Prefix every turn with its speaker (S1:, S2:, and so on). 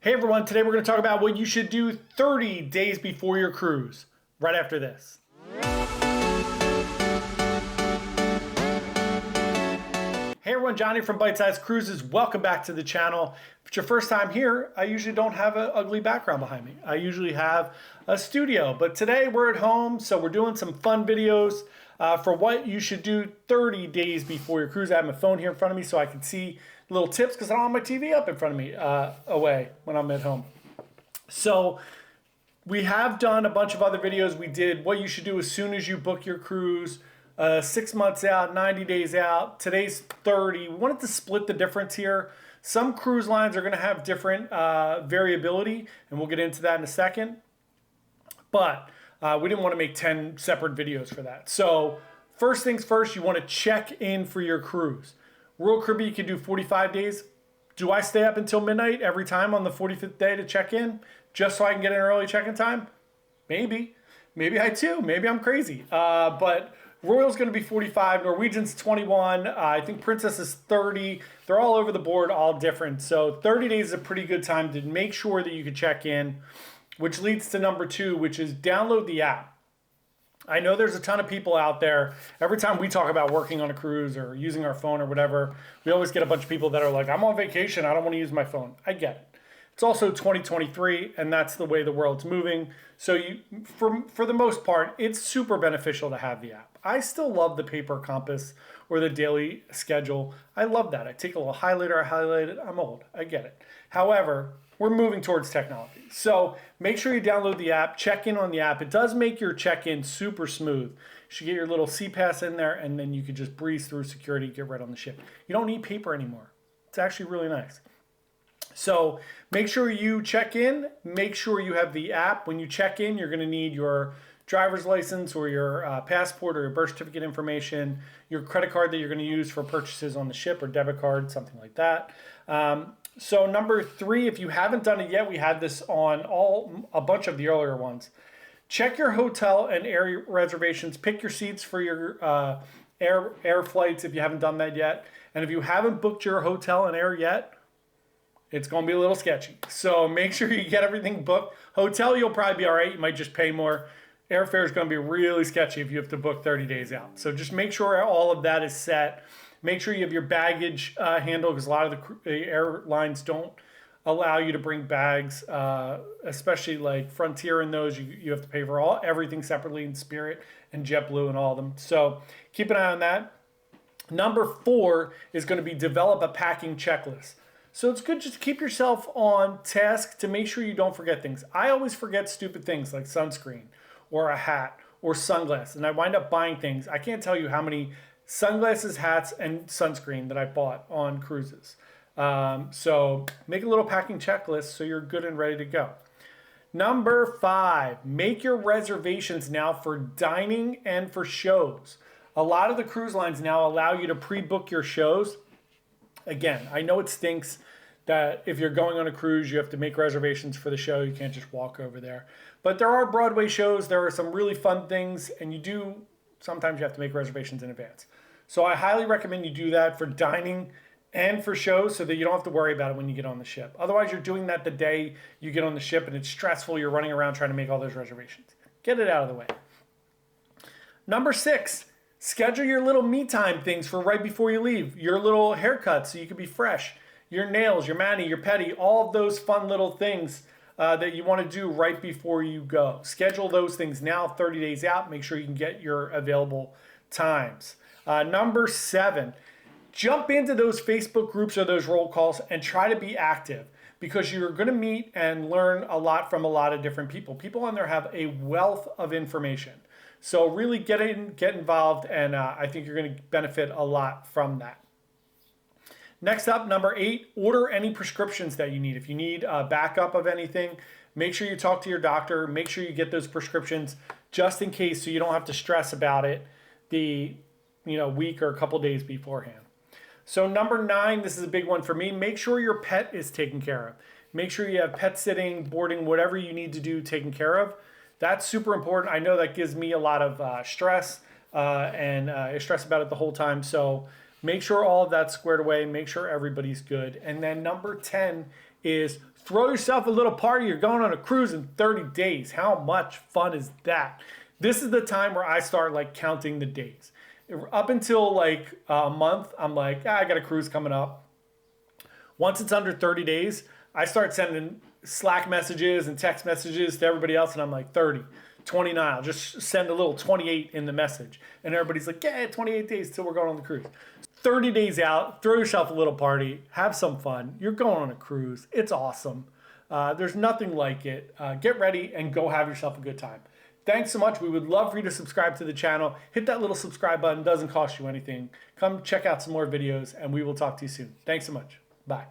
S1: Hey everyone, today we're going to talk about what you should do 30 days before your cruise, right after this. Hey everyone, Johnny from Bite Size Cruises. Welcome back to the channel. If it's your first time here, I usually don't have an ugly background behind me. I usually have a studio, but today we're at home, so we're doing some fun videos for what you should do 30 days before your cruise. I have my phone here in front of me so I can see little tips because I don't have my TV up in front of me away when I'm at home. So we have done a bunch of other videos. We did what you should do as soon as you book your cruise, 6 months out, 90 days out. Today's 30. We wanted to split the difference here. Some cruise lines are going to have different variability, and we'll get into that in a second. But we didn't want to make 10 separate videos for that. So first things first, you want to check in for your cruise. Royal Caribbean, you can do 45 days. Do I stay up until midnight every time on the 45th day to check in just so I can get an early check-in time? Maybe. Maybe I do. Maybe I'm crazy. But Royal's going to be 45. Norwegian's 21. I think Princess is 30. They're all over the board, all different. So 30 days is a pretty good time to make sure that you can check in, which leads to number 2, which is download the app. I know there's a ton of people out there. Every time we talk about working on a cruise or using our phone or whatever, we always get a bunch of people that are like, I'm on vacation, I don't want to use my phone. I get it. It's also 2023, and that's the way the world's moving. So for the most part, it's super beneficial to have the app. I still love the paper compass or the daily schedule. I love that. I take a little highlighter, I highlight it. I'm old. I get it. However, we're moving towards technology. So make sure you download the app, check in on the app. It does make your check-in super smooth. You should get your little CPAS in there, and then you could just breeze through security, get right on the ship. You don't need paper anymore. It's actually really nice. So make sure you check in, make sure you have the app. When you check in, you're gonna need your driver's license or your passport or your birth certificate information, your credit card that you're gonna use for purchases on the ship or debit card, something like that. So number 3, if you haven't done it yet, we had this on a bunch of the earlier ones. Check your hotel and air reservations. Pick your seats for your air flights if you haven't done that yet. And if you haven't booked your hotel and air yet, it's going to be a little sketchy. So make sure you get everything booked. Hotel, you'll probably be all right. You might just pay more. Airfare is going to be really sketchy if you have to book 30 days out. So just make sure all of that is set. Make sure you have your baggage handled because a lot of the airlines don't allow you to bring bags, especially like Frontier and those. You have to pay for everything separately in Spirit and JetBlue and all of them. So keep an eye on that. Number 4 is going to be develop a packing checklist. So it's good just to keep yourself on task to make sure you don't forget things. I always forget stupid things like sunscreen or a hat or sunglasses, and I wind up buying things. I can't tell you how many sunglasses, hats, and sunscreen that I bought on cruises. So make a little packing checklist so you're good and ready to go. Number 5, make your reservations now for dining and for shows. A lot of the cruise lines now allow you to pre-book your shows. Again, I know it stinks that if you're going on a cruise, you have to make reservations for the show. You can't just walk over there. But there are Broadway shows. There are some really fun things, and sometimes you have to make reservations in advance. So I highly recommend you do that for dining and for shows so that you don't have to worry about it when you get on the ship. Otherwise, you're doing that the day you get on the ship, and it's stressful. You're running around trying to make all those reservations. Get it out of the way. Number 6. Schedule your little me time things for right before you leave. Your little haircut so you can be fresh. Your nails, your mani, your pedi, all of those fun little things that you want to do right before you go. Schedule those things now, 30 days out. Make sure you can get your available times. Number 7, jump into those Facebook groups or those roll calls and try to be active because you're going to meet and learn a lot from a lot of different people. People on there have a wealth of information. So really get involved, and I think you're going to benefit a lot from that. Next up, number 8, order any prescriptions that you need. If you need a backup of anything, make sure you talk to your doctor. Make sure you get those prescriptions just in case so you don't have to stress about it the week or a couple days beforehand. So number 9, this is a big one for me. Make sure your pet is taken care of. Make sure you have pet sitting, boarding, whatever you need to do taken care of. That's super important. I know that gives me a lot of stress, and I stress about it the whole time. So make sure all of that's squared away. Make sure everybody's good. And then number 10 is throw yourself a little party. You're going on a cruise in 30 days. How much fun is that? This is the time where I start like counting the days. Up until like a month, I'm like, I got a cruise coming up. Once it's under 30 days, I start sending Slack messages and text messages to everybody else, and I'm like 30, 29. I'll just send a little 28 in the message. And everybody's like, yeah, 28 days till we're going on the cruise. 30 days out, throw yourself a little party, have some fun. You're going on a cruise. It's awesome. There's nothing like it. Get ready and go have yourself a good time. Thanks so much. We would love for you to subscribe to the channel. Hit that little subscribe button. Doesn't cost you anything. Come check out some more videos, and we will talk to you soon. Thanks so much. Bye.